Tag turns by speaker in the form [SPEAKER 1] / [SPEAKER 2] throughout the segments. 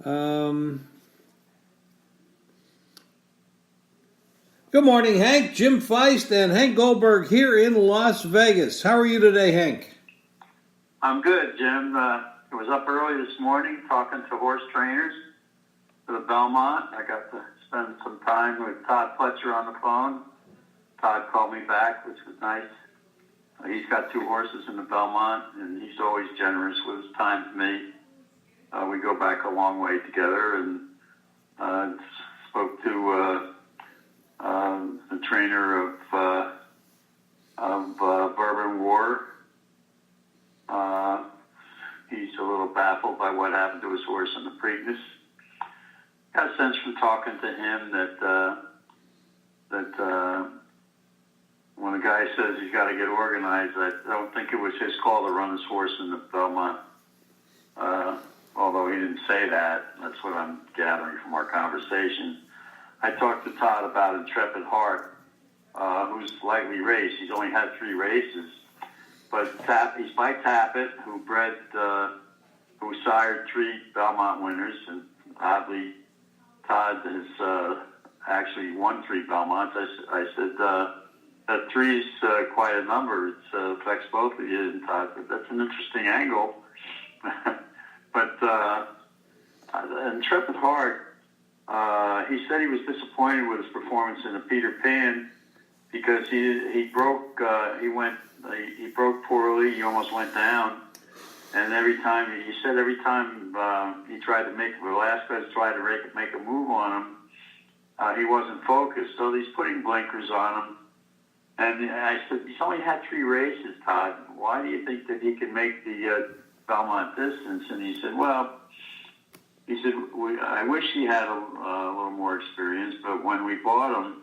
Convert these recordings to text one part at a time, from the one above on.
[SPEAKER 1] Good morning, Hank. Jim Feist and Hank Goldberg here in Las Vegas. How are you today, Hank?
[SPEAKER 2] I'm good, Jim. I was up early this morning talking to horse trainers for the Belmont. I got to spend some time with Todd Fletcher on the phone. Todd called me back, which was nice. He's got 2 horses in the Belmont, and he's always generous with his time to me. We go back a long way together, and spoke to the trainer of Bourbon War. He's a little baffled by what happened to his horse in the Preakness. Got a sense from talking to him that when a guy says he's got to get organized, I don't think it was his call to run his horse in the Belmont. Although he didn't say that, that's what I'm gathering from our conversation. I talked to Todd about Intrepid Heart, who's lightly raced. He's only had 3 races. But he's by Tappet, who sired 3 Belmont winners, and oddly, Todd has actually won 3 Belmonts. I said that 3 is quite a number. It affects both of you, and Todd said that's an interesting angle. But Intrepid Heart, he said he was disappointed with his performance in the Peter Pan because he broke poorly. He almost went down, and every time he tried to Velasquez tried to make a move on him, he wasn't focused. So he's putting blinkers on him. And I said, he's only had 3 races, Todd. Why do you think that he can make the Belmont distance? And he said, I wish he had a little more experience, but when we bought him,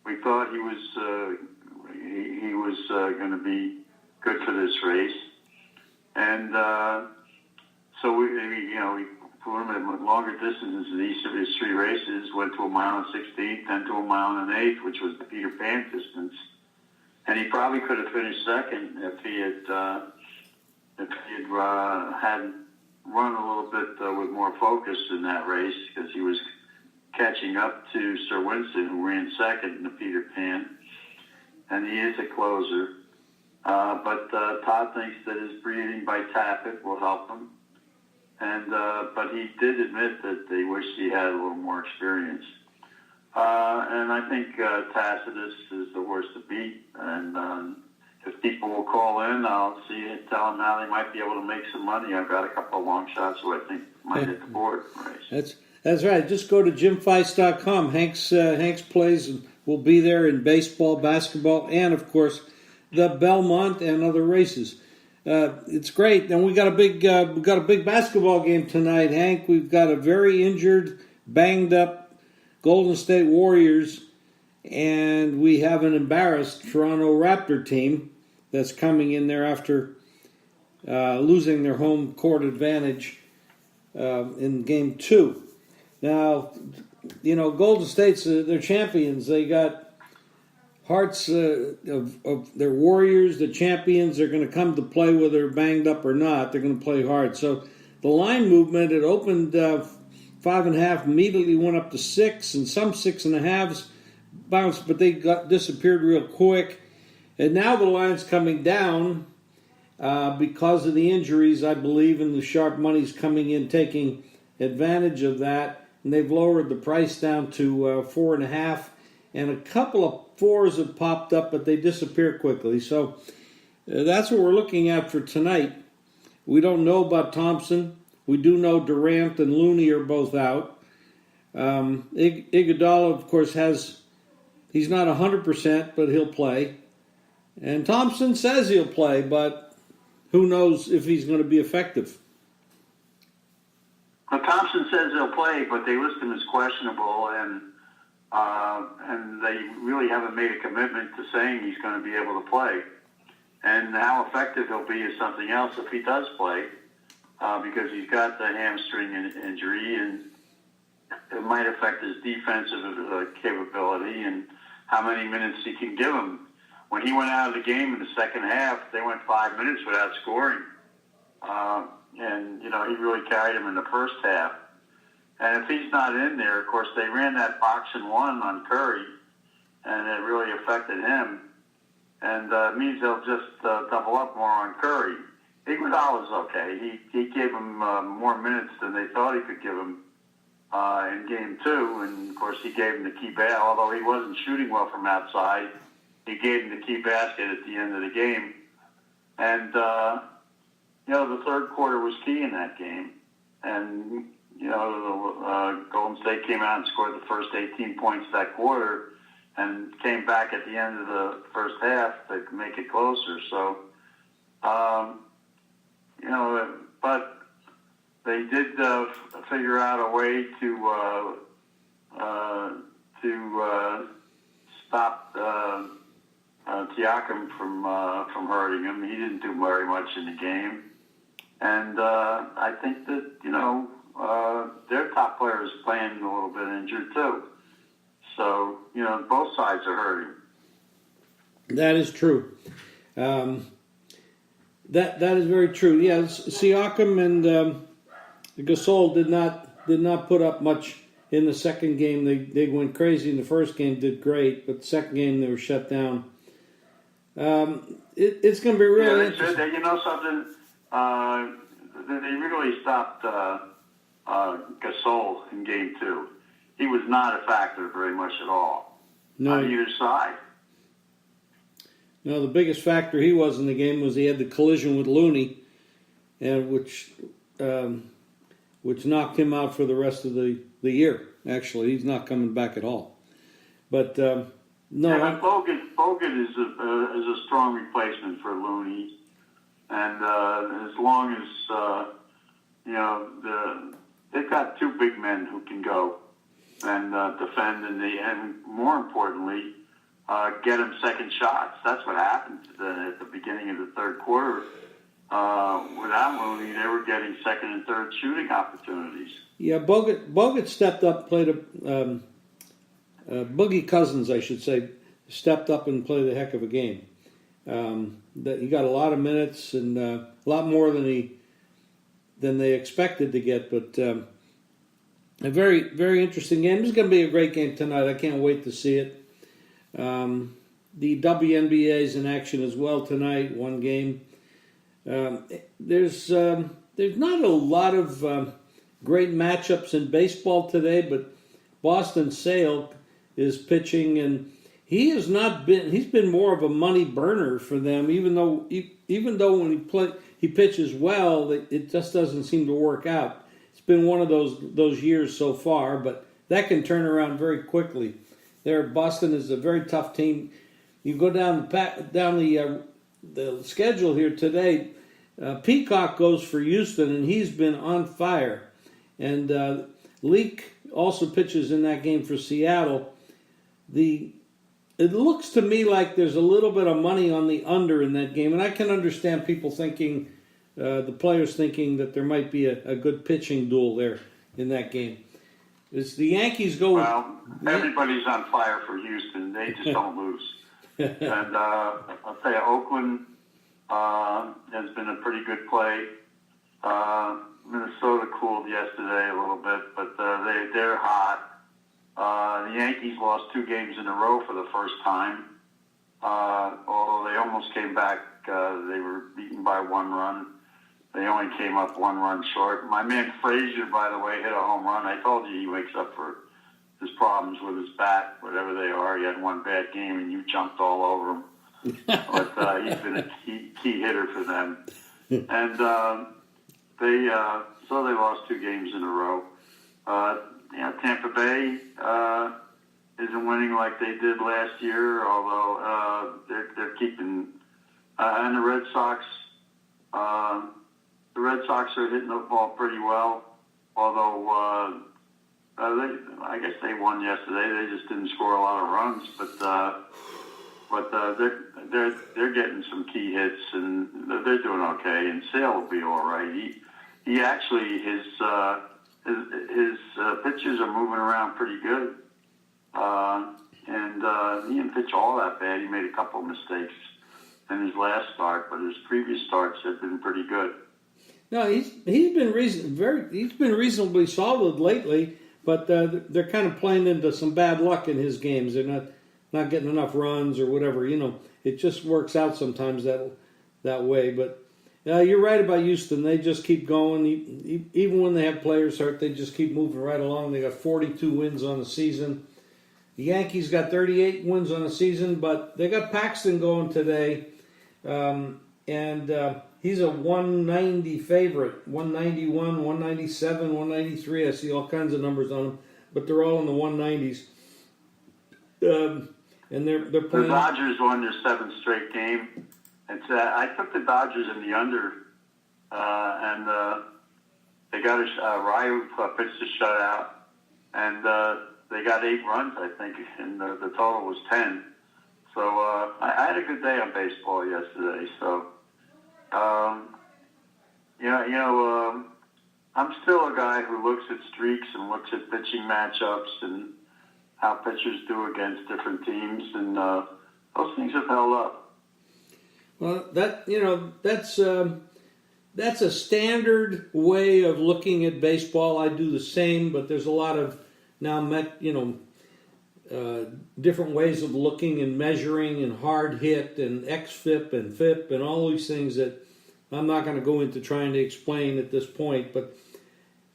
[SPEAKER 2] we thought he was going to be good for this race, and so we put him at longer distances in each of his 3 races. Went to a mile and 16th, then to a mile and an eighth, which was the Peter Pan distance, and he probably could have finished second if he had had run a little bit with more focus in that race, because he was catching up to Sir Winston, who ran second in the Peter Pan, and he is a closer. But Todd thinks that his breeding by Tappet will help him, and but he did admit that they wished he had a little more experience. And I think Tacitus is the horse to beat, and if people will call in, I'll tell them how they might be able to make some money. I've got a couple of long shots who I think might hit the board. Right.
[SPEAKER 1] That's right. Just go to jimfeist.com. Hank's plays will be there in baseball, basketball, and of course the Belmont and other races. It's great. And we got a big basketball game tonight, Hank. We've got a very injured, banged up Golden State Warriors, and we have an embarrassed Toronto Raptor team that's coming in there after losing their home court advantage in Game 2. Now, Golden State's they're champions. They got hearts of their Warriors. The champions are going to come to play whether they're banged up or not. They're going to play hard. So the line movement, it opened 5.5, immediately went up to 6, and some 6.5s bounced, but they disappeared real quick. And now the line's coming down because of the injuries, I believe, and the sharp money's coming in, taking advantage of that. And they've lowered the price down to 4.5, and a couple of 4s have popped up, but they disappear quickly. So that's what we're looking at for tonight. We don't know about Thompson. We do know Durant and Looney are both out. Iguodala, of course, he's not 100%, but he'll play. And Thompson says he'll play, but who knows if he's going to be effective.
[SPEAKER 2] Well, Thompson says he'll play, but they list him as questionable, and they really haven't made a commitment to saying he's going to be able to play. And how effective he'll be is something else if he does play, because he's got the hamstring injury, and it might affect his defensive capability and how many minutes he can give him. When he went out of the game in the second half, they went 5 minutes without scoring. And, he really carried him in the first half. And if he's not in there, of course, they ran that box and one on Curry, and it really affected him. And it means they'll just double up more on Curry. Iguodala's okay. He gave him more minutes than they thought he could give him in game 2. And, of course, he gave him the key basket. Although he wasn't shooting well from outside, he gave him the key basket at the end of the game. And, the third quarter was key in that game. And, Golden State came out and scored the first 18 points that quarter and came back at the end of the first half to make it closer. So, but they did figure out a way to stop Siakam from hurting him. He didn't do very much in the game, and I think that their top player is playing a little bit injured too. So both sides are hurting.
[SPEAKER 1] That is true. That is very true. Yeah, Siakam and Gasol did not put up much in the second game. They went crazy in the first game, did great, but the second game they were shut down. It's going to be really interesting.
[SPEAKER 2] You know something? They really stopped Gasol in game 2. He was not a factor very much at all on either side.
[SPEAKER 1] No, the biggest factor he was in the game was he had the collision with Looney, and which knocked him out for the rest of the year. Actually, he's not coming back at all. But no,
[SPEAKER 2] yeah, Bogut is a strong replacement for Looney, and as long as they've got two big men who can go and defend, and more importantly, get them second shots. That's what happened at the beginning of the third quarter. Without Looney, they were getting second and third shooting opportunities.
[SPEAKER 1] Yeah, Bogut stepped up, played Boogie Cousins, I should say, stepped up and played a heck of a game. He got a lot of minutes and a lot more than they expected to get, but a very, very interesting game. This is going to be a great game tonight. I can't wait to see it. The WNBA is in action as well tonight. One game. There's not a lot of great matchups in baseball today, but Boston Sale is pitching, and he's been more of a money burner for them. Even though when he pitches well, it just doesn't seem to work out. It's been one of those years so far, but that can turn around very quickly. Boston is a very tough team. You go down the schedule here today. Peacock goes for Houston, and he's been on fire. And Leak also pitches in that game for Seattle. It looks to me like there's a little bit of money on the under in that game, and I can understand people thinking, the players thinking that there might be a good pitching duel there in that game. It's the Yankees go.
[SPEAKER 2] Well, everybody's on fire for Houston. They just don't lose. And I'll tell you, Oakland has been a pretty good play. Minnesota cooled yesterday a little bit, but they're hot. The Yankees lost 2 games in a row for the first time. Although they almost came back, they were beaten by 1 run. They only came up 1 run short. My man Frazier, by the way, hit a home run. I told you he wakes up for his problems with his bat, whatever they are. He had 1 bad game, and you jumped all over him. But he's been a key hitter for them. And they lost 2 games in a row. Tampa Bay isn't winning like they did last year, although they're keeping. And the Red Sox. The Red Sox are hitting the ball pretty well, although I guess they won yesterday. They just didn't score a lot of runs, but they're getting some key hits, and they're doing okay. And Sale will be all right. He actually his pitches are moving around pretty good, and he didn't pitch all that bad. He made a couple of mistakes in his last start, but his previous starts have been pretty good.
[SPEAKER 1] No, he's been reasonably solid lately, but they're kind of playing into some bad luck in his games. They're not getting enough runs or whatever. It just works out sometimes that way. But you're right about Houston. They just keep going. Even when they have players hurt, they just keep moving right along. They got 42 wins on the season. The Yankees got 38 wins on the season, but they got Paxton going today. He's a 190 favorite, 191, 197, 193. I see all kinds of numbers on him, but they're all in the 190s. And they're playing.
[SPEAKER 2] The Dodgers won their seventh straight game. I took the Dodgers in the under, and they got Ryu pitched a shutout, and they got 8 runs, I think, and the total was 10. So I had a good day on baseball yesterday. So. I'm still a guy who looks at streaks and looks at pitching matchups and how pitchers do against different teams, and those things have held up.
[SPEAKER 1] Well, that's a standard way of looking at baseball. I do the same, but there's a lot of now different ways of looking and measuring and hard hit and xFIP and FIP and all these things that I'm not going to go into trying to explain at this point. But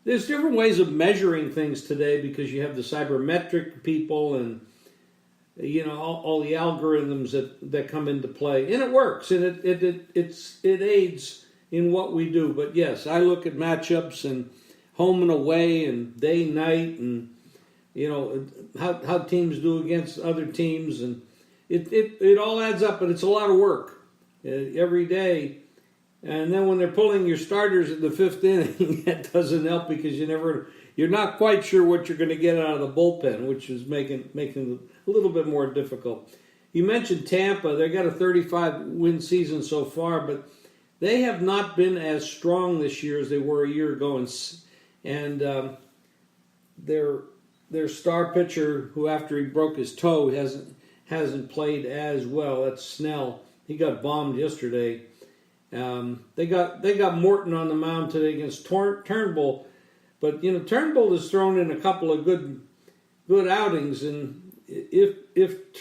[SPEAKER 1] there's different ways of measuring things today because you have the cybermetric people and all the algorithms that come into play, and it works and it aids in what we do. But yes, I look at matchups and home and away and day night and how teams do against other teams, and it all adds up, but it's a lot of work every day. And then when they're pulling your starters in the 5th inning, that doesn't help because you're not quite sure what you're going to get out of the bullpen, which is making it a little bit more difficult. You mentioned Tampa; they got a 35-win season so far, but they have not been as strong this year as they were a year ago, and their star pitcher, who after he broke his toe hasn't played as well. That's Snell. He got bombed yesterday. They got Morton on the mound today against Turnbull, but Turnbull has thrown in a couple of good outings, and if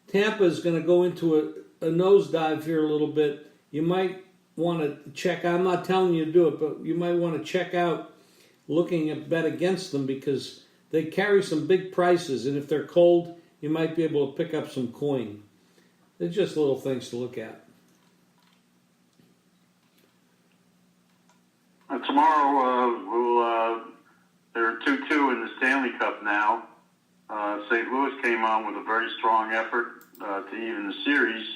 [SPEAKER 1] Tampa is going to go into a nosedive here a little bit, you might want to check. I'm not telling you to do it, but you might want to check out looking at bet against them because they carry some big prices, and if they're cold, you might be able to pick up some coin. They're just little things to look at.
[SPEAKER 2] Tomorrow, they're 2-2 in the Stanley Cup now. St. Louis came on with a very strong effort to even the series,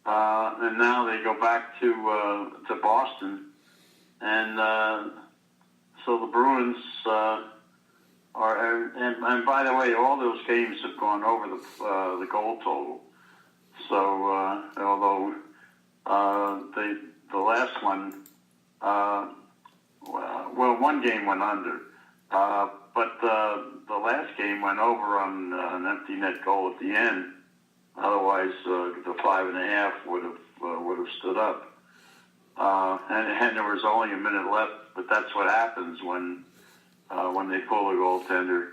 [SPEAKER 2] and now they go back to Boston, and so the Bruins are, and by the way, all those games have gone over the goal total. So although the last one. One game went under, but the last game went over on an empty net goal at the end. Otherwise, the 5.5 would have stood up, and there was only a minute left. But that's what happens when they pull a goaltender,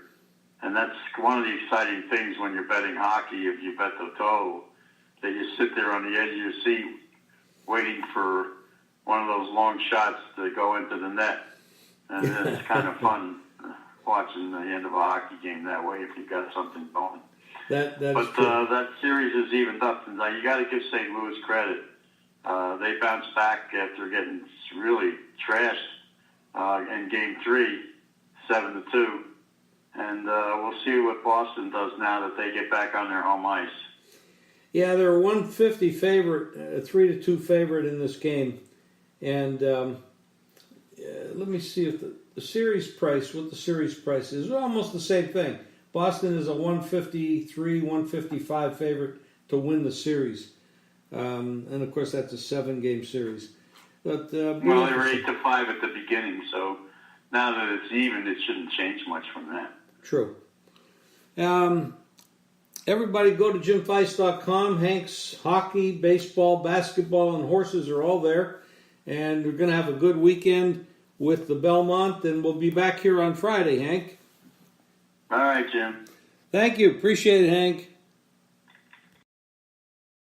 [SPEAKER 2] and that's one of the exciting things when you're betting hockey. If you bet the total, that you sit there on the edge of your seat, waiting for one of those long shots to go into the net. And it's kind of fun watching the end of a hockey game that way if you've got something going. That series is evened up. Now, you got to give St. Louis credit. They bounced back after getting really trashed in Game 3, 7-2. And we'll see what Boston does now that they get back on their home ice.
[SPEAKER 1] Yeah, they're a 150 favorite, a 3-2 favorite in this game. And let me see if the series price, what the series price is. Almost the same thing. Boston is a 153, 155 favorite to win the series. And, of course, that's a 7-game series. But
[SPEAKER 2] they were 8-5 at the beginning, so now that it's even, it shouldn't change much from that.
[SPEAKER 1] True. Everybody go to JimFeist.com. Hank's hockey, baseball, basketball, and horses are all there. and we're going to have a good weekend with the Belmont, and we'll be back here on Friday, Hank.
[SPEAKER 2] All right, Jim.
[SPEAKER 1] Thank you. Appreciate it, Hank.